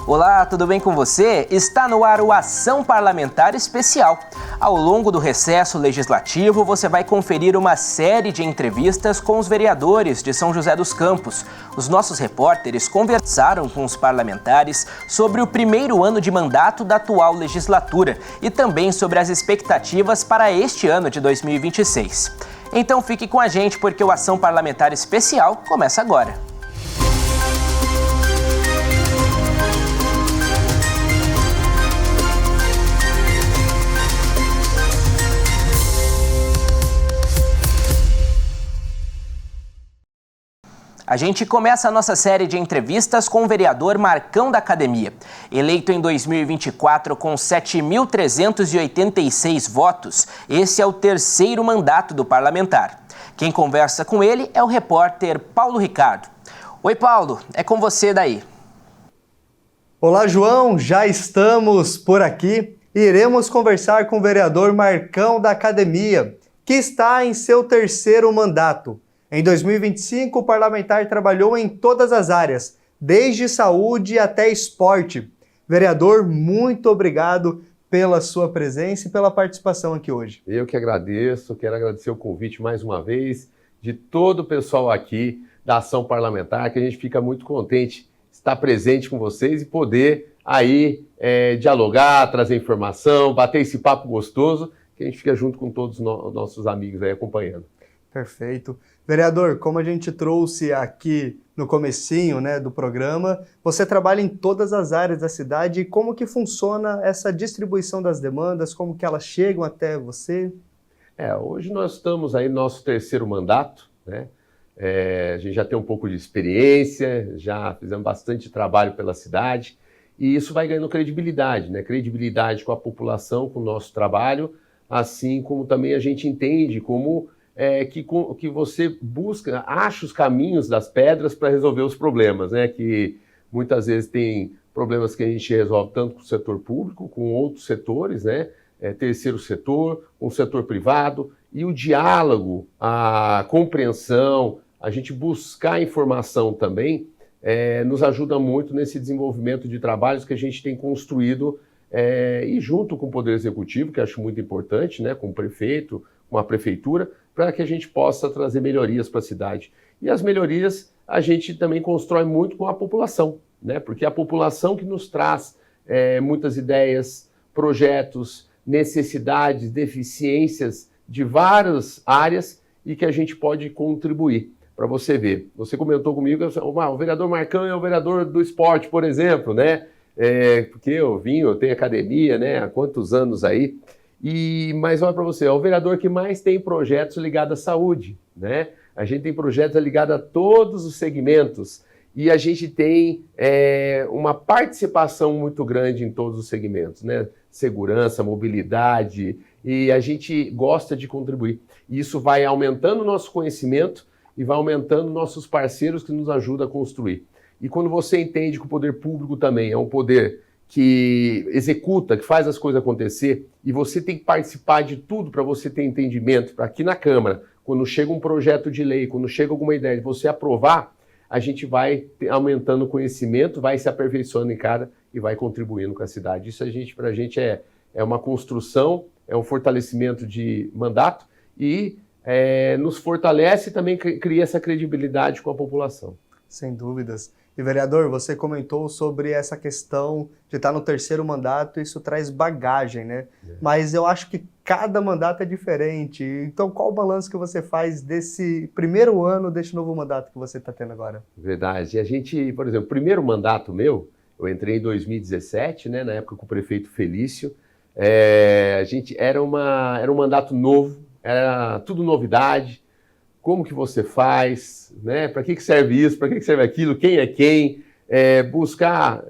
Olá, tudo bem com você? Está no ar o Ação Parlamentar Especial. Ao longo do recesso legislativo, você vai conferir uma série de entrevistas com os vereadores de São José dos Campos. Os nossos repórteres conversaram com os parlamentares sobre o primeiro ano de mandato da atual legislatura e também sobre as expectativas para este ano de 2026. Então fique com a gente porque o Ação Parlamentar Especial começa agora. A gente começa a nossa série de entrevistas com o vereador Marcão da Academia. Eleito em 2024 com 7.386 votos, esse é o terceiro mandato do parlamentar. Quem conversa com ele é o repórter Paulo Ricardo. Oi, Paulo, é com você daí. Olá, João, já estamos por aqui e iremos conversar com o vereador Marcão da Academia, que está em seu terceiro mandato. Em 2025, o parlamentar trabalhou em todas as áreas, desde saúde até esporte. Vereador, muito obrigado pela sua presença e pela participação aqui hoje. Eu que agradeço, quero agradecer o convite mais uma vez de todo o pessoal aqui da Ação Parlamentar, que a gente fica muito contente de estar presente com vocês e poder aí dialogar, trazer informação, bater esse papo gostoso, que a gente fica junto com todos os nossos amigos aí acompanhando. Perfeito. Vereador, como a gente trouxe aqui no comecinho, do programa, você trabalha em todas as áreas da cidade e como que funciona essa distribuição das demandas, como que elas chegam até você? Hoje nós estamos aí no nosso terceiro mandato, né? A gente já tem um pouco de experiência, já fizemos bastante trabalho pela cidade e isso vai ganhando credibilidade, né? Credibilidade com a população, com o nosso trabalho, assim como também a gente entende como que você acha os caminhos das pedras para resolver os problemas, né? Que muitas vezes tem problemas que a gente resolve tanto com o setor público, com outros setores, né? Terceiro setor, com o setor privado, e o diálogo, a compreensão, a gente buscar informação também, nos ajuda muito nesse desenvolvimento de trabalhos que a gente tem construído e junto com o Poder Executivo, que eu acho muito importante, né? Com o prefeito, com a prefeitura, para que a gente possa trazer melhorias para a cidade. E as melhorias a gente também constrói muito com a população, né? Porque é a população que nos traz muitas ideias, projetos, necessidades, deficiências de várias áreas e que a gente pode contribuir. Para você ver, você comentou comigo, o vereador Marcão é o vereador do esporte, por exemplo, né? Porque eu tenho academia, né? Há quantos anos aí? Mas olha para você, é o vereador que mais tem projetos ligados à saúde, né? A gente tem projetos ligados a todos os segmentos e a gente tem uma participação muito grande em todos os segmentos, né? Segurança, mobilidade, e a gente gosta de contribuir. E isso vai aumentando o nosso conhecimento e vai aumentando nossos parceiros que nos ajudam a construir. E quando você entende que o poder público também é um poder que executa, que faz as coisas acontecer, e você tem que participar de tudo para você ter entendimento, para aqui na Câmara, quando chega um projeto de lei, quando chega alguma ideia de você aprovar, a gente vai aumentando o conhecimento, vai se aperfeiçoando em cada e vai contribuindo com a cidade. Isso para a gente é uma construção, é um fortalecimento de mandato e nos fortalece e também cria essa credibilidade com a população. Sem dúvidas. E, vereador, você comentou sobre essa questão de estar no terceiro mandato, isso traz bagagem, né? Mas eu acho que cada mandato é diferente. Então, qual o balanço que você faz desse primeiro ano, desse novo mandato que você está tendo agora? Verdade. E a gente, por exemplo, o primeiro mandato meu, eu entrei em 2017, né, na época com o prefeito Felício. A gente era um mandato novo, era tudo novidade. Como que você faz, né? Para que serve isso, para que serve aquilo, quem é quem, buscar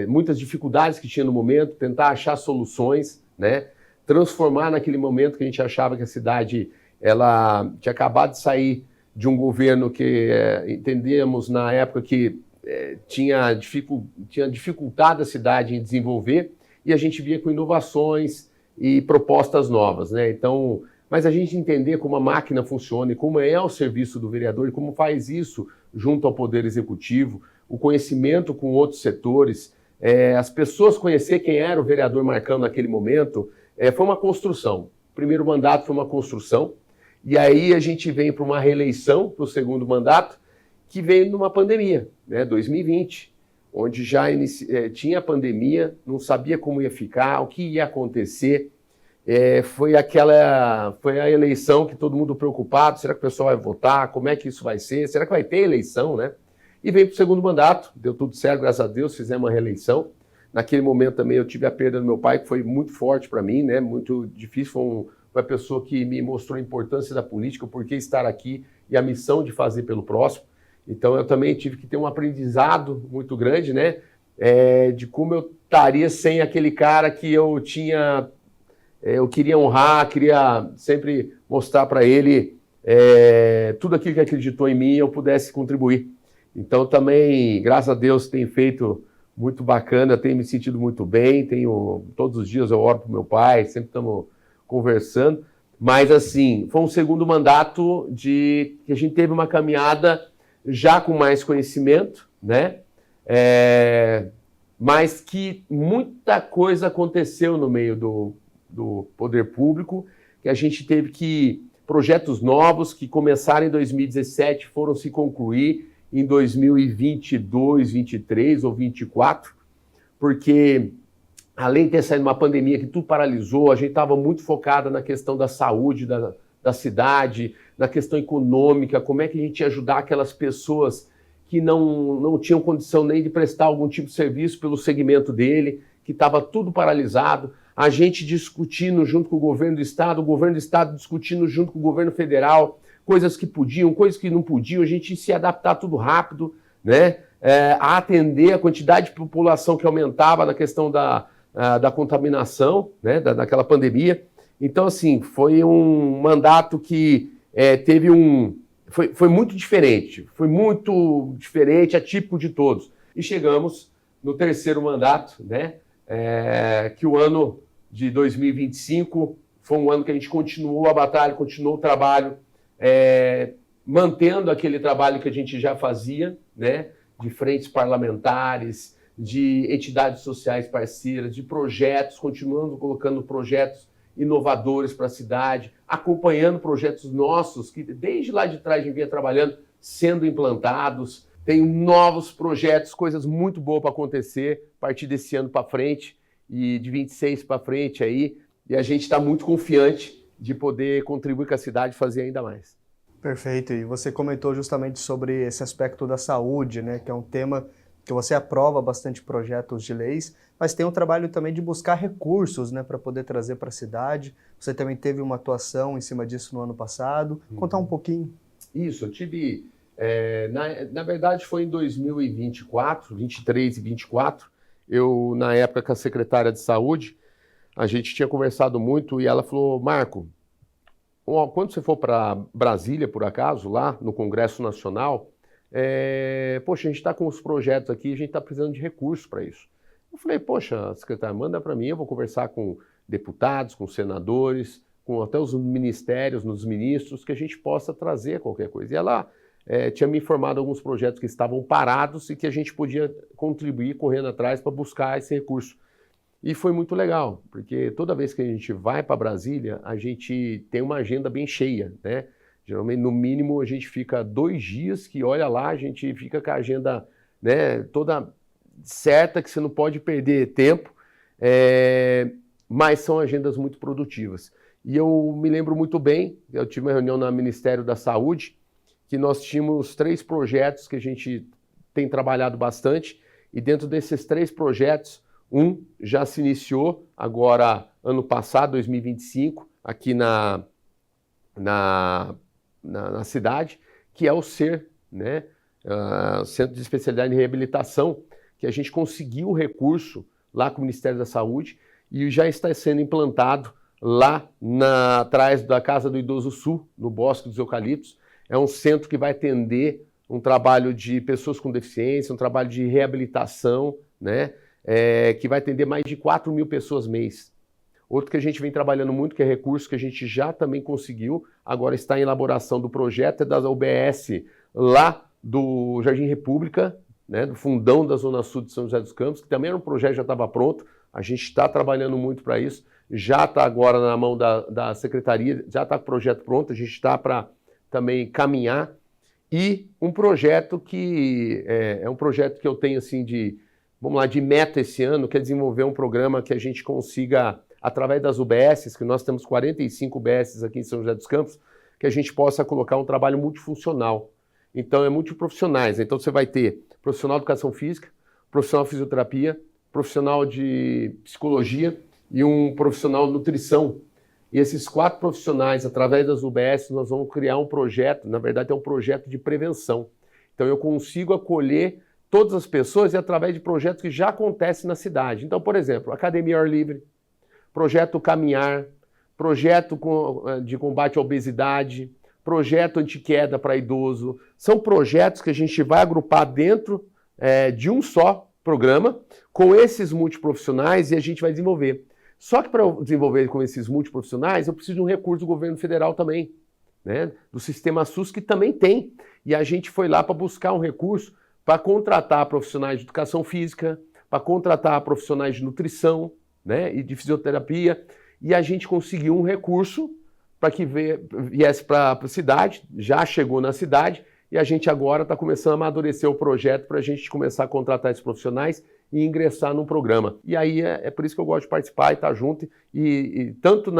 muitas dificuldades que tinha no momento, tentar achar soluções, né? Transformar naquele momento que a gente achava que a cidade ela tinha acabado de sair de um governo que entendíamos na época que tinha dificultado a cidade em desenvolver e a gente via com inovações e propostas novas, né? Então, mas a gente entender como a máquina funciona e como é o serviço do vereador e como faz isso junto ao Poder Executivo, o conhecimento com outros setores, as pessoas conhecer quem era o vereador Marcão naquele momento, foi uma construção. O primeiro mandato foi uma construção, e aí a gente vem para uma reeleição, para o segundo mandato, que veio numa pandemia, né, 2020, onde já tinha pandemia, não sabia como ia ficar, o que ia acontecer. Foi a eleição que todo mundo preocupado, será que o pessoal vai votar, como é que isso vai ser, será que vai ter eleição, né? E veio para o segundo mandato, deu tudo certo, graças a Deus, fizemos uma reeleição. Naquele momento também eu tive a perda do meu pai, que foi muito forte para mim, né? Muito difícil, foi uma pessoa que me mostrou a importância da política, o porquê estar aqui e a missão de fazer pelo próximo. Então eu também tive que ter um aprendizado muito grande, né? De como eu estaria sem aquele cara que eu queria honrar, queria sempre mostrar para ele tudo aquilo que acreditou em mim e eu pudesse contribuir. Então também, graças a Deus, tenho feito muito bacana, tenho me sentido muito bem, todos os dias eu oro para o meu pai, sempre estamos conversando, mas assim, foi um segundo mandato que a gente teve uma caminhada já com mais conhecimento, né? Mas que muita coisa aconteceu no meio do poder público, que a gente teve projetos novos que começaram em 2017 foram se concluir em 2022, 23 ou 24, porque além de ter saído uma pandemia que tudo paralisou, a gente estava muito focada na questão da saúde da cidade, na questão econômica, como é que a gente ia ajudar aquelas pessoas que não tinham condição nem de prestar algum tipo de serviço pelo segmento dele, que estava tudo paralisado, a gente discutindo junto com o governo do Estado discutindo junto com o governo federal, coisas que podiam, coisas que não podiam, a gente se adaptar tudo rápido, né? A atender a quantidade de população que aumentava na questão da contaminação, né? Daquela pandemia. Então, assim, foi um mandato que foi muito diferente, atípico de todos. E chegamos no terceiro mandato, né? Que o ano de 2025 foi um ano que a gente continuou a batalha, continuou o trabalho, mantendo aquele trabalho que a gente já fazia, né? De frentes parlamentares, de entidades sociais parceiras, de projetos, continuando colocando projetos inovadores para a cidade, acompanhando projetos nossos que desde lá de trás a gente vinha trabalhando, sendo implantados. Tem novos projetos, coisas muito boas para acontecer a partir desse ano para frente e de 26 para frente aí, e a gente está muito confiante de poder contribuir com a cidade e fazer ainda mais. Perfeito, e você comentou justamente sobre esse aspecto da saúde, né, que é um tema que você aprova bastante projetos de leis, mas tem um trabalho também de buscar recursos, né, para poder trazer para a cidade. Você também teve uma atuação em cima disso no ano passado. Contar um pouquinho. Isso, eu tive... na verdade, foi em 2024, 23 e 24, eu, na época, com a secretária de saúde, a gente tinha conversado muito e ela falou, Marco, quando você for para Brasília, por acaso, lá no Congresso Nacional, poxa, a gente está com os projetos aqui, a gente está precisando de recursos para isso. Eu falei, poxa, secretária, manda para mim, eu vou conversar com deputados, com senadores, com até os ministérios, nos ministros, que a gente possa trazer qualquer coisa. E ela tinha me informado alguns projetos que estavam parados e que a gente podia contribuir correndo atrás para buscar esse recurso. E foi muito legal, porque toda vez que a gente vai para Brasília, a gente tem uma agenda bem cheia, né? Geralmente, no mínimo, a gente fica 2 dias que, olha lá, a gente fica com a agenda, né, toda certa, que você não pode perder tempo, mas são agendas muito produtivas. E eu me lembro muito bem, eu tive uma reunião no Ministério da Saúde, que nós tínhamos 3 projetos que a gente tem trabalhado bastante, e dentro desses 3 projetos, um já se iniciou agora, ano passado, 2025, aqui na cidade, que é o SER, né? Centro de Especialidade em Reabilitação, que a gente conseguiu o recurso lá com o Ministério da Saúde e já está sendo implantado lá atrás da Casa do Idoso Sul, no Bosque dos Eucaliptos. É um centro que vai atender um trabalho de pessoas com deficiência, um trabalho de reabilitação, né? Que vai atender mais de 4 mil pessoas mês. Outro que a gente vem trabalhando muito, que é recurso que a gente já também conseguiu, agora está em elaboração do projeto, é da UBS lá do Jardim República, né, do fundão da Zona Sul de São José dos Campos, que também era um projeto que já estava pronto, a gente está trabalhando muito para isso, já está agora na mão da Secretaria, já está com o projeto pronto, a gente está para também caminhar, e um projeto que é um projeto que eu tenho assim de meta esse ano, que é desenvolver um programa que a gente consiga, através das UBSs, que nós temos 45 UBSs aqui em São José dos Campos, que a gente possa colocar um trabalho multifuncional. Então, é multiprofissionais. Então, você vai ter profissional de educação física, profissional de fisioterapia, profissional de psicologia e um profissional de nutrição. E esses 4 profissionais, através das UBS, nós vamos criar um projeto, na verdade é um projeto de prevenção. Então eu consigo acolher todas as pessoas e através de projetos que já acontecem na cidade. Então, por exemplo, Academia ao Ar Livre, Projeto Caminhar, Projeto de combate à obesidade, Projeto Antiqueda para idoso. São projetos que a gente vai agrupar dentro de um só programa, com esses multiprofissionais, e a gente vai desenvolver. Só que para eu desenvolver com esses multiprofissionais, eu preciso de um recurso do governo federal também, né? Do Sistema SUS, que também tem. E a gente foi lá para buscar um recurso para contratar profissionais de educação física, para contratar profissionais de nutrição, né, e de fisioterapia, e a gente conseguiu um recurso para que viesse para a cidade, já chegou na cidade, e a gente agora está começando a amadurecer o projeto para a gente começar a contratar esses profissionais e ingressar num programa. E aí é por isso que eu gosto de participar e estar junto, e tanto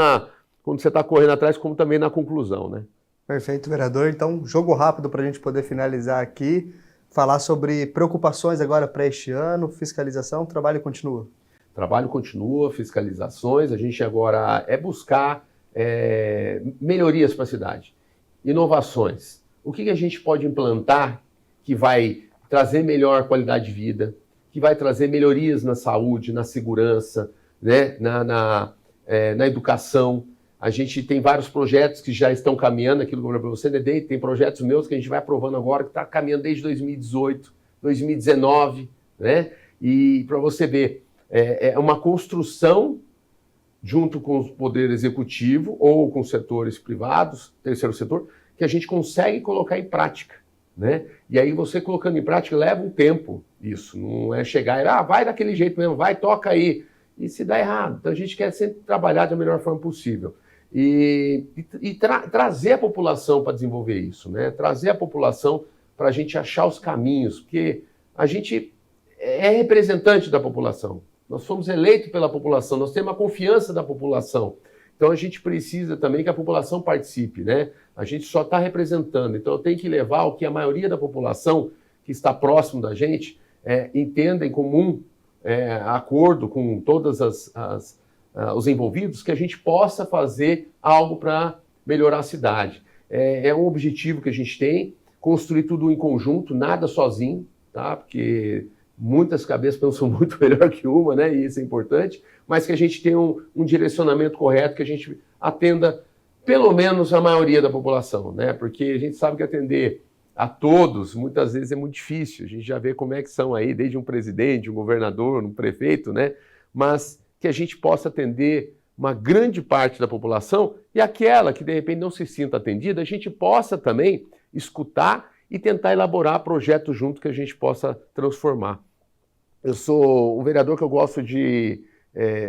quando você está correndo atrás, como também na conclusão, né? Perfeito, vereador. Então, jogo rápido para a gente poder finalizar aqui, falar sobre preocupações agora para este ano, fiscalização, trabalho continua. Trabalho continua, fiscalizações, a gente agora buscar melhorias para a cidade, inovações. O que a gente pode implantar que vai trazer melhor qualidade de vida, que vai trazer melhorias na saúde, na segurança, né, na educação. A gente tem vários projetos que já estão caminhando, aquilo que eu falei para você, né? Tem projetos meus que a gente vai aprovando agora, que está caminhando desde 2018, 2019, né? E para você ver, é uma construção junto com o Poder Executivo ou com setores privados, terceiro setor, que a gente consegue colocar em prática, né? E aí você colocando em prática leva um tempo isso, não é chegar e vai daquele jeito mesmo, vai, toca aí, e se dá errado. Então a gente quer sempre trabalhar da melhor forma possível e trazer a população para desenvolver isso, né? Trazer a população para a gente achar os caminhos, porque a gente é representante da população, nós fomos eleitos pela população, nós temos a confiança da população. Então a gente precisa também que a população participe, né? A gente só está representando, então eu tenho que levar o que a maioria da população que está próximo da gente entenda em comum acordo com todos os envolvidos, que a gente possa fazer algo para melhorar a cidade. É um objetivo que a gente tem, construir tudo em conjunto, nada sozinho, tá? Porque muitas cabeças pensam muito melhor que uma, né? E isso é importante, mas que a gente tenha um direcionamento correto, que a gente atenda pelo menos a maioria da população, né? Porque a gente sabe que atender a todos, muitas vezes é muito difícil, a gente já vê como é que são aí, desde um presidente, um governador, um prefeito, né? Mas que a gente possa atender uma grande parte da população e aquela que de repente não se sinta atendida, a gente possa também escutar e tentar elaborar projetos junto que a gente possa transformar. Eu sou um vereador que eu gosto de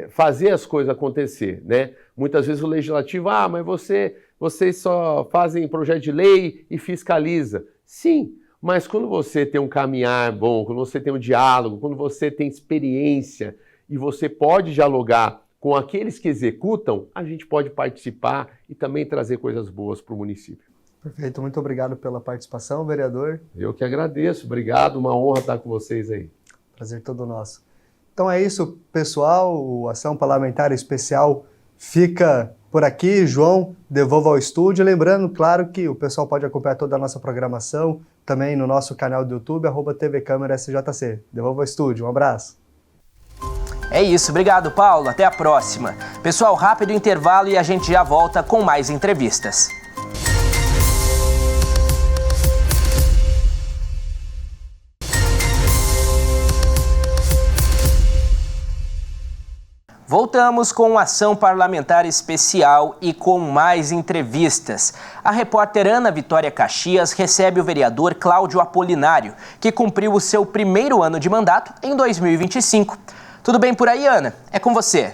fazer as coisas acontecer, né? Muitas vezes o legislativo, mas vocês só fazem projeto de lei e fiscaliza. Sim, mas quando você tem um caminhar bom, quando você tem um diálogo, quando você tem experiência e você pode dialogar com aqueles que executam, a gente pode participar e também trazer coisas boas para o município. Perfeito, muito obrigado pela participação, vereador. Eu que agradeço, obrigado, uma honra estar com vocês aí. Prazer todo nosso. Então é isso, pessoal, o Ação Parlamentar Especial fica por aqui. João, devolva ao estúdio. Lembrando, claro, que o pessoal pode acompanhar toda a nossa programação também no nosso canal do YouTube, @tvcâmara_sjc. Devolva ao estúdio, um abraço. É isso, obrigado, Paulo. Até a próxima. Pessoal, rápido intervalo e a gente já volta com mais entrevistas. Voltamos com Ação Parlamentar Especial e com mais entrevistas. A repórter Ana Vitória Caxias recebe o vereador Cláudio Apolinário, que cumpriu o seu primeiro ano de mandato em 2025. Tudo bem por aí, Ana? É com você.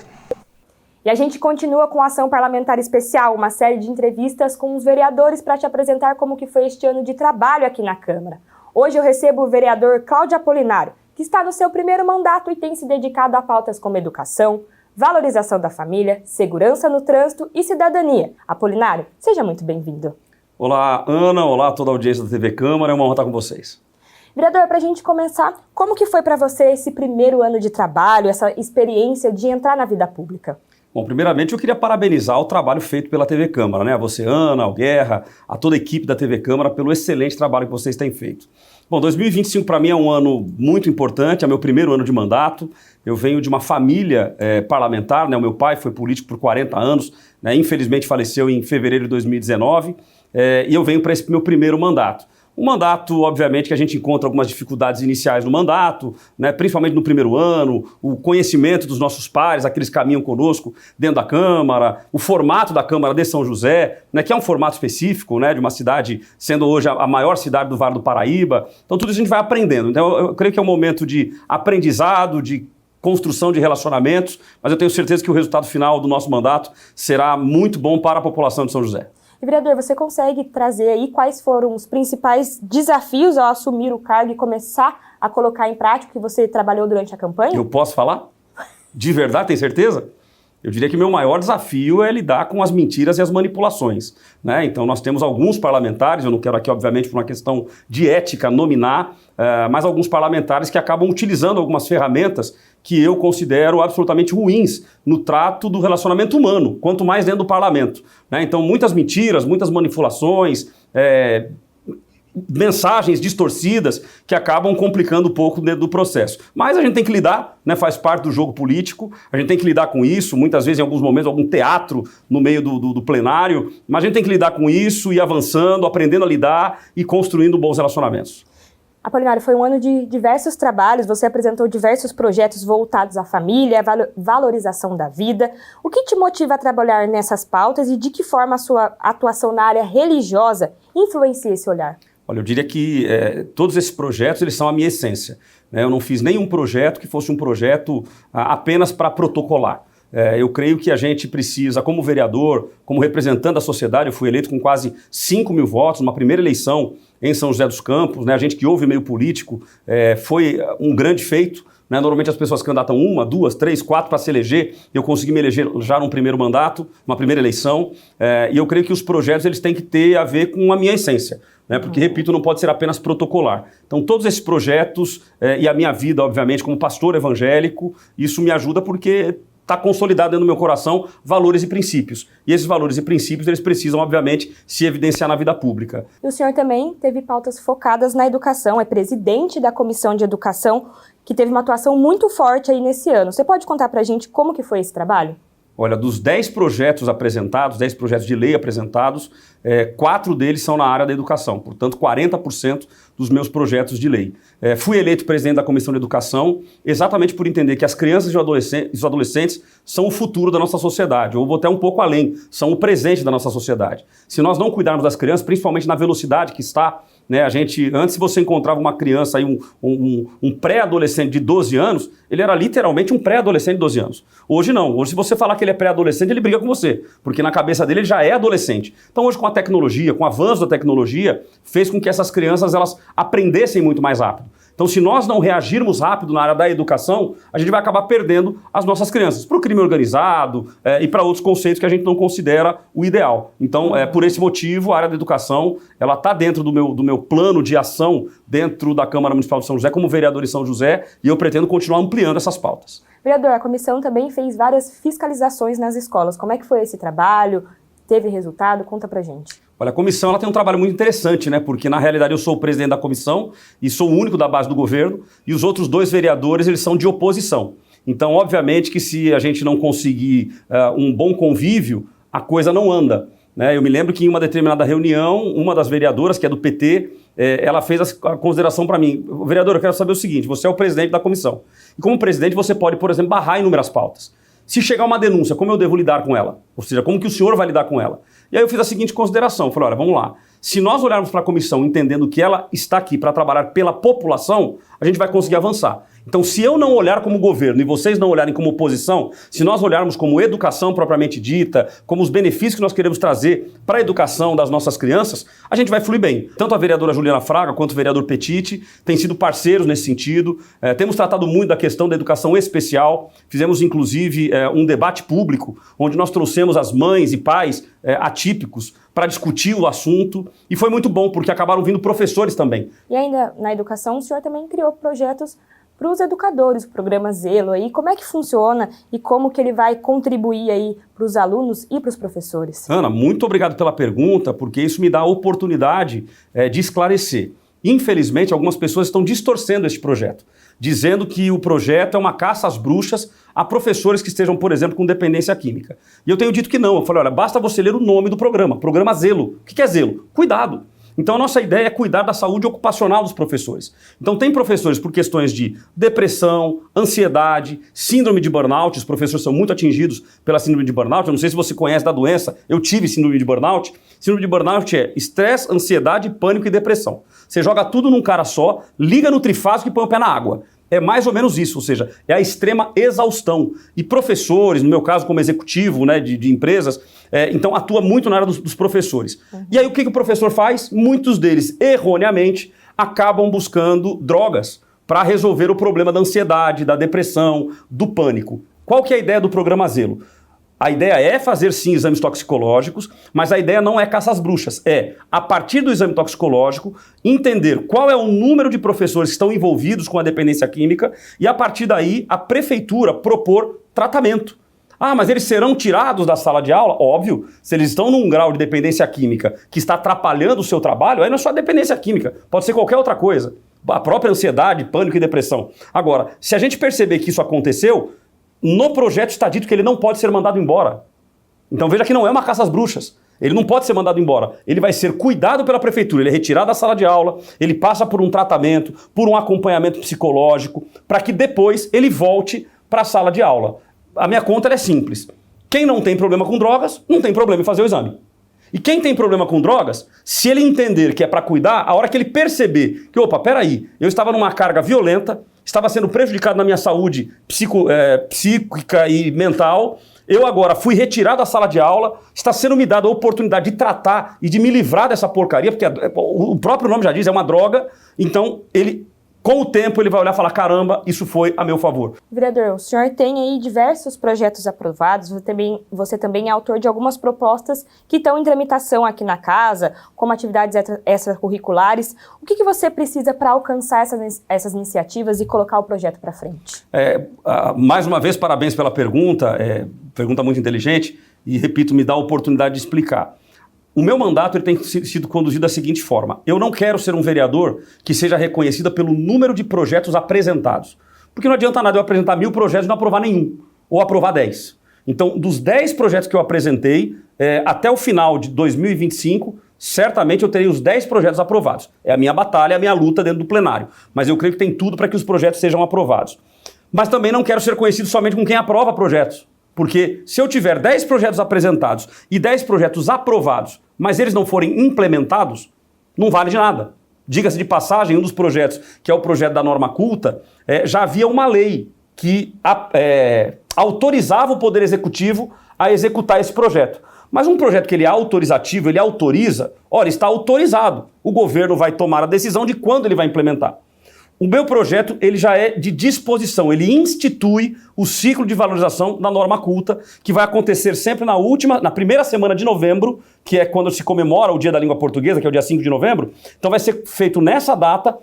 E a gente continua com a Ação Parlamentar Especial, uma série de entrevistas com os vereadores para te apresentar como que foi este ano de trabalho aqui na Câmara. Hoje eu recebo o vereador Cláudio Apolinário, que está no seu primeiro mandato e tem se dedicado a pautas como educação, valorização da família, segurança no trânsito e cidadania. Apolinário, seja muito bem-vindo. Olá, Ana. Olá a toda a audiência da TV Câmara. É uma honra estar com vocês. Vereador, para a gente começar, como que foi para você esse primeiro ano de trabalho, essa experiência de entrar na vida pública? Bom, primeiramente eu queria parabenizar o trabalho feito pela TV Câmara, né? A você, Ana, ao Guerra, a toda a equipe da TV Câmara pelo excelente trabalho que vocês têm feito. Bom, 2025 para mim é um ano muito importante, é meu primeiro ano de mandato. Eu venho de uma família parlamentar, né? O meu pai foi político por 40 anos, né? Infelizmente faleceu em fevereiro de 2019, e eu venho para esse meu primeiro mandato. Um mandato, obviamente, que a gente encontra algumas dificuldades iniciais no mandato, né, principalmente no primeiro ano, o conhecimento dos nossos pares, aqueles que caminham conosco dentro da Câmara, o formato da Câmara de São José, né, que é um formato específico, né, de uma cidade, sendo hoje a maior cidade do Vale do Paraíba. Então tudo isso a gente vai aprendendo. Então eu creio que é um momento de aprendizado, de construção de relacionamentos, mas eu tenho certeza que o resultado final do nosso mandato será muito bom para a população de São José. E, vereador, você consegue trazer aí quais foram os principais desafios ao assumir o cargo e começar a colocar em prática o que você trabalhou durante a campanha? Eu posso falar? De verdade, tem certeza? Eu diria que meu maior desafio é lidar com as mentiras e as manipulações, né? Então nós temos alguns parlamentares, eu não quero aqui obviamente por uma questão de ética nominar, mas alguns parlamentares que acabam utilizando algumas ferramentas que eu considero absolutamente ruins no trato do relacionamento humano, quanto mais dentro do parlamento, né? Então muitas mentiras, muitas manipulações, mensagens distorcidas que acabam complicando um pouco dentro do processo. Mas a gente tem que lidar, né? Faz parte do jogo político, a gente tem que lidar com isso, muitas vezes em alguns momentos algum teatro no meio do plenário, mas a gente tem que lidar com isso, ir avançando, aprendendo a lidar e construindo bons relacionamentos. Apolinário, foi um ano de diversos trabalhos, você apresentou diversos projetos voltados à família, à valorização da vida. O que te motiva a trabalhar nessas pautas e de que forma a sua atuação na área religiosa influencia esse olhar? Olha, eu diria que todos esses projetos, eles são a minha essência, né? Eu não fiz nenhum projeto que fosse um projeto apenas para protocolar. Eu creio que a gente precisa, como vereador, como representante da sociedade, eu fui eleito com quase 5 mil votos, numa primeira eleição em São José dos Campos, né? A gente que ouve meio político, foi um grande feito, né? Normalmente as pessoas candidatam 1, 2, 3, 4 para se eleger, eu consegui me eleger já num primeiro mandato, numa primeira eleição, e eu creio que os projetos eles têm que ter a ver com a minha essência, né? Porque, repito, não pode ser apenas protocolar. Então todos esses projetos e a minha vida, obviamente, como pastor evangélico, isso me ajuda porque está consolidado dentro do meu coração valores e princípios. E esses valores e princípios, eles precisam, obviamente, se evidenciar na vida pública. E o senhor também teve pautas focadas na educação, é presidente da Comissão de Educação, que teve uma atuação muito forte aí nesse ano. Você pode contar para a gente como que foi esse trabalho? Olha, dos 10 projetos apresentados, 10 projetos de lei apresentados, 4 deles são na área da educação, portanto 40% dos meus projetos de lei. Fui eleito presidente da Comissão de Educação exatamente por entender que as crianças e os adolescentes são o futuro da nossa sociedade, ou vou até um pouco além, são o presente da nossa sociedade. Se nós não cuidarmos das crianças, principalmente na velocidade que está, né, antes você encontrava uma criança, aí, um pré-adolescente de 12 anos, ele era literalmente um pré-adolescente de 12 anos. Hoje não, hoje se você falar que ele é pré-adolescente, ele briga com você, porque na cabeça dele ele já é adolescente. Então hoje com a tecnologia, com o avanço da tecnologia, fez com que essas crianças elas aprendessem muito mais rápido. Então se nós não reagirmos rápido na área da educação, a gente vai acabar perdendo as nossas crianças para o crime organizado e para outros conceitos que a gente não considera o ideal. Então, por esse motivo, a área da educação ela está dentro do meu plano de ação dentro da Câmara Municipal de São José, como vereador em São José, e eu pretendo continuar ampliando essas pautas. Vereador, a comissão também fez várias fiscalizações nas escolas. Como é que foi esse trabalho? Teve resultado? Conta pra gente. Olha, a comissão ela tem um trabalho muito interessante, né? Porque na realidade eu sou o presidente da comissão e sou o único da base do governo e os outros 2 vereadores eles são de oposição. Então, obviamente que se a gente não conseguir um bom convívio, a coisa não anda, né? Eu me lembro que em uma determinada reunião, uma das vereadoras, que é do PT, ela fez a consideração para mim: vereador, eu quero saber o seguinte, você é o presidente da comissão. E como presidente você pode, por exemplo, barrar inúmeras pautas. Se chegar uma denúncia, como eu devo lidar com ela? Ou seja, como que o senhor vai lidar com ela? E aí eu fiz a seguinte consideração, falei, olha, vamos lá. Se nós olharmos para a comissão entendendo que ela está aqui para trabalhar pela população, a gente vai conseguir avançar. Então, se eu não olhar como governo e vocês não olharem como oposição, se nós olharmos como educação propriamente dita, como os benefícios que nós queremos trazer para a educação das nossas crianças, a gente vai fluir bem. Tanto a vereadora Juliana Fraga quanto o vereador Petiti têm sido parceiros nesse sentido. Temos tratado muito da questão da educação especial. Fizemos, inclusive, um debate público, onde nós trouxemos as mães e pais atípicos para discutir o assunto. E foi muito bom, porque acabaram vindo professores também. E ainda na educação, o senhor também criou projetos para os educadores, o programa Zelo aí, como é que funciona e como que ele vai contribuir aí para os alunos e para os professores? Ana, muito obrigado pela pergunta, porque isso me dá a oportunidade de esclarecer. Infelizmente, algumas pessoas estão distorcendo este projeto, dizendo que o projeto é uma caça às bruxas a professores que estejam, por exemplo, com dependência química. E eu tenho dito que não. Eu falei, olha, basta você ler o nome do programa Zelo. O que é Zelo? Cuidado. Então, a nossa ideia é cuidar da saúde ocupacional dos professores. Então, tem professores por questões de depressão, ansiedade, síndrome de burnout. Os professores são muito atingidos pela síndrome de burnout. Eu não sei se você conhece da doença, eu tive síndrome de burnout. Síndrome de burnout é estresse, ansiedade, pânico e depressão. Você joga tudo num cara só, liga no trifásico e põe o pé na água. É mais ou menos isso, ou seja, é a extrema exaustão. E professores, no meu caso como executivo, né, de empresas, então atua muito na área dos professores. E aí o que o professor faz? Muitos deles, erroneamente, acabam buscando drogas para resolver o problema da ansiedade, da depressão, do pânico. Qual que é a ideia do programa Zelo? A ideia é fazer, sim, exames toxicológicos, mas a ideia não é caça às bruxas. É, a partir do exame toxicológico, entender qual é o número de professores que estão envolvidos com a dependência química e, a partir daí, a prefeitura propor tratamento. Ah, mas eles serão tirados da sala de aula? Óbvio, se eles estão num grau de dependência química que está atrapalhando o seu trabalho, aí não é só dependência química, pode ser qualquer outra coisa. A própria ansiedade, pânico e depressão. Agora, se a gente perceber que isso aconteceu, no projeto está dito que ele não pode ser mandado embora. Então veja que não é uma caça às bruxas. Ele não pode ser mandado embora. Ele vai ser cuidado pela prefeitura, ele é retirado da sala de aula, ele passa por um tratamento, por um acompanhamento psicológico, para que depois ele volte para a sala de aula. A minha conta é simples. Quem não tem problema com drogas, não tem problema em fazer o exame. E quem tem problema com drogas, se ele entender que é para cuidar, a hora que ele perceber que, opa, peraí, eu estava numa carga violenta, estava sendo prejudicado na minha saúde psíquica e mental, eu agora fui retirado da sala de aula, está sendo me dada a oportunidade de tratar e de me livrar dessa porcaria, porque o próprio nome já diz, é uma droga, então ele, com o tempo, ele vai olhar e falar, caramba, isso foi a meu favor. Vereador, o senhor tem aí diversos projetos aprovados, você também é autor de algumas propostas que estão em tramitação aqui na casa, como atividades extracurriculares. O que você precisa para alcançar essas iniciativas e colocar o projeto para frente? Mais uma vez, parabéns pela pergunta, pergunta muito inteligente, e repito, me dá a oportunidade de explicar. O meu mandato ele tem sido conduzido da seguinte forma. Eu não quero ser um vereador que seja reconhecido pelo número de projetos apresentados. Porque não adianta nada eu apresentar 1000 projetos e não aprovar nenhum, ou aprovar 10. Então, dos 10 projetos que eu apresentei, até o final de 2025, certamente eu terei os 10 projetos aprovados. É a minha batalha, é a minha luta dentro do plenário. Mas eu creio que tem tudo para que os projetos sejam aprovados. Mas também não quero ser conhecido somente com quem aprova projetos. Porque se eu tiver 10 projetos apresentados e 10 projetos aprovados, mas eles não forem implementados, não vale de nada. Diga-se de passagem, um dos projetos, que é o projeto da norma culta, já havia uma lei que autorizava o Poder Executivo a executar esse projeto. Mas um projeto que ele é autorizativo, ele autoriza, ora, está autorizado. O governo vai tomar a decisão de quando ele vai implementar. O meu projeto ele já é de disposição, ele institui o ciclo de valorização da norma culta, que vai acontecer sempre na primeira semana de novembro, que é quando se comemora o Dia da Língua Portuguesa, que é o dia 5 de novembro. Então vai ser feito nessa data,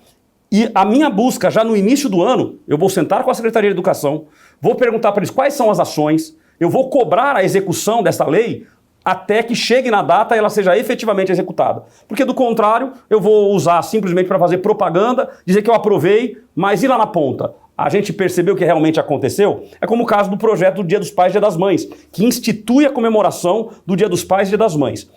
e a minha busca já no início do ano, eu vou sentar com a Secretaria de Educação, vou perguntar para eles quais são as ações, eu vou cobrar a execução dessa lei, até que chegue na data e ela seja efetivamente executada. Porque do contrário, eu vou usar simplesmente para fazer propaganda, dizer que eu aprovei, mas e lá na ponta? A gente percebeu o que realmente aconteceu? É como o caso do projeto do Dia dos Pais e Dia das Mães, que institui a comemoração do Dia dos Pais e Dia das Mães.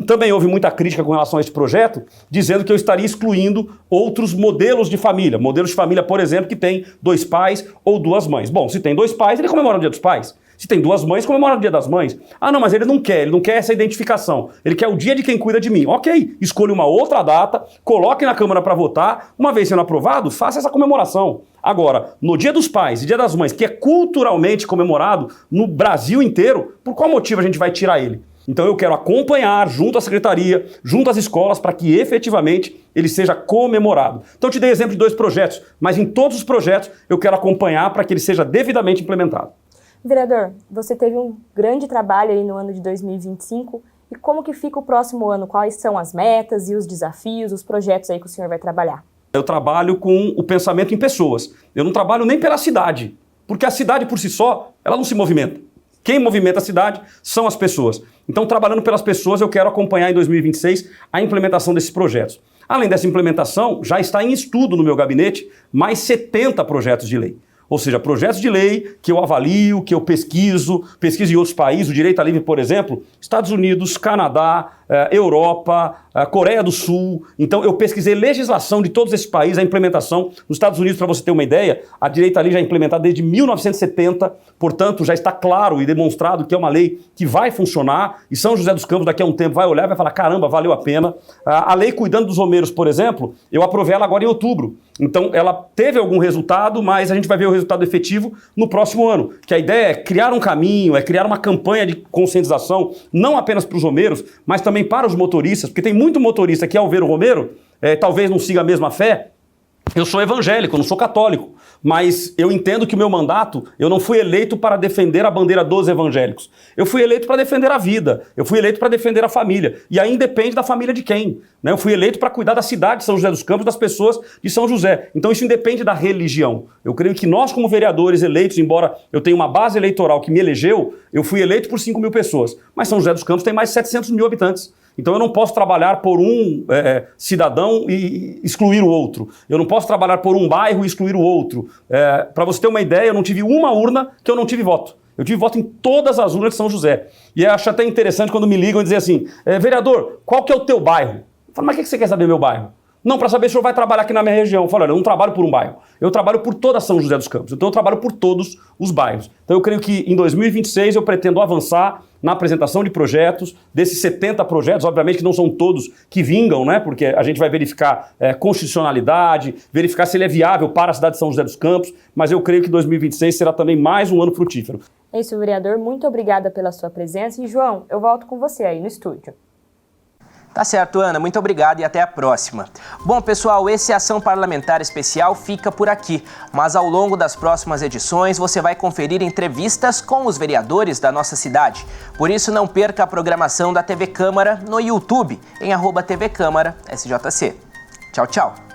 Também houve muita crítica com relação a esse projeto, dizendo que eu estaria excluindo outros modelos de família. Modelos de família, por exemplo, que tem 2 pais ou 2 mães. Bom, se tem 2 pais, ele comemora o Dia dos Pais. Se tem 2 mães, comemora o Dia das Mães. Ah, não, mas ele não quer essa identificação. Ele quer o dia de quem cuida de mim. Ok, escolha uma outra data, coloque na Câmara para votar, uma vez sendo aprovado, faça essa comemoração. Agora, no Dia dos Pais e Dia das Mães, que é culturalmente comemorado no Brasil inteiro, por qual motivo a gente vai tirar ele? Então eu quero acompanhar junto à secretaria, junto às escolas, para que efetivamente ele seja comemorado. Então eu te dei exemplo de 2 projetos, mas em todos os projetos eu quero acompanhar para que ele seja devidamente implementado. Vereador, você teve um grande trabalho aí no ano de 2025 e como que fica o próximo ano? Quais são as metas e os desafios, os projetos aí que o senhor vai trabalhar? Eu trabalho com o pensamento em pessoas. Eu não trabalho nem pela cidade, porque a cidade por si só, ela não se movimenta. Quem movimenta a cidade são as pessoas. Então, trabalhando pelas pessoas, eu quero acompanhar em 2026 a implementação desses projetos. Além dessa implementação, já está em estudo no meu gabinete mais 70 projetos de lei. Ou seja, projetos de lei que eu avalio, que eu pesquiso em outros países, o direito à livre, por exemplo, Estados Unidos, Canadá, Europa, Coreia do Sul. Então eu pesquisei legislação de todos esses países, a implementação. Nos Estados Unidos, para você ter uma ideia, a direito à livre já é implementada desde 1970, portanto já está claro e demonstrado que é uma lei que vai funcionar e São José dos Campos daqui a um tempo vai olhar e vai falar, caramba, valeu a pena. A lei cuidando dos romeiros, por exemplo, eu aprovei ela agora em outubro. Então ela teve algum resultado, mas a gente vai ver o resultado efetivo no próximo ano. Que a ideia é criar um caminho, é criar uma campanha de conscientização, não apenas para os romeiros, mas também para os motoristas, porque tem muito motorista que ao ver o romeiro, talvez não siga a mesma fé. Eu sou evangélico, eu não sou católico, mas eu entendo que o meu mandato, eu não fui eleito para defender a bandeira dos evangélicos. Eu fui eleito para defender a vida, eu fui eleito para defender a família. E aí independe da família de quem, né? Eu fui eleito para cuidar da cidade de São José dos Campos, das pessoas de São José. Então isso independe da religião. Eu creio que nós como vereadores eleitos, embora eu tenha uma base eleitoral que me elegeu, eu fui eleito por 5 mil pessoas. Mas São José dos Campos tem mais de 700 mil habitantes. Então eu não posso trabalhar por um cidadão e excluir o outro. Eu não posso trabalhar por um bairro e excluir o outro. Para você ter uma ideia, eu não tive uma urna que eu não tive voto. Eu tive voto em todas as urnas de São José. E eu acho até interessante quando me ligam e dizem assim, vereador, qual que é o teu bairro? Eu falo, mas o que você quer saber do meu bairro? Não, para saber se o senhor vai trabalhar aqui na minha região. Eu falo, olha, eu não trabalho por um bairro. Eu trabalho por toda São José dos Campos. Então eu trabalho por todos os bairros. Então eu creio que em 2026 eu pretendo avançar na apresentação de projetos, desses 70 projetos, obviamente que não são todos que vingam, né? Porque a gente vai verificar constitucionalidade, verificar se ele é viável para a cidade de São José dos Campos, mas eu creio que 2026 será também mais um ano frutífero. É isso, vereador. Muito obrigada pela sua presença. E, João, eu volto com você aí no estúdio. Tá certo, Ana. Muito obrigado e até a próxima. Bom, pessoal, esse Ação Parlamentar Especial fica por aqui. Mas ao longo das próximas edições, você vai conferir entrevistas com os vereadores da nossa cidade. Por isso, não perca a programação da TV Câmara no YouTube, em @TV Câmara SJC. Tchau, tchau.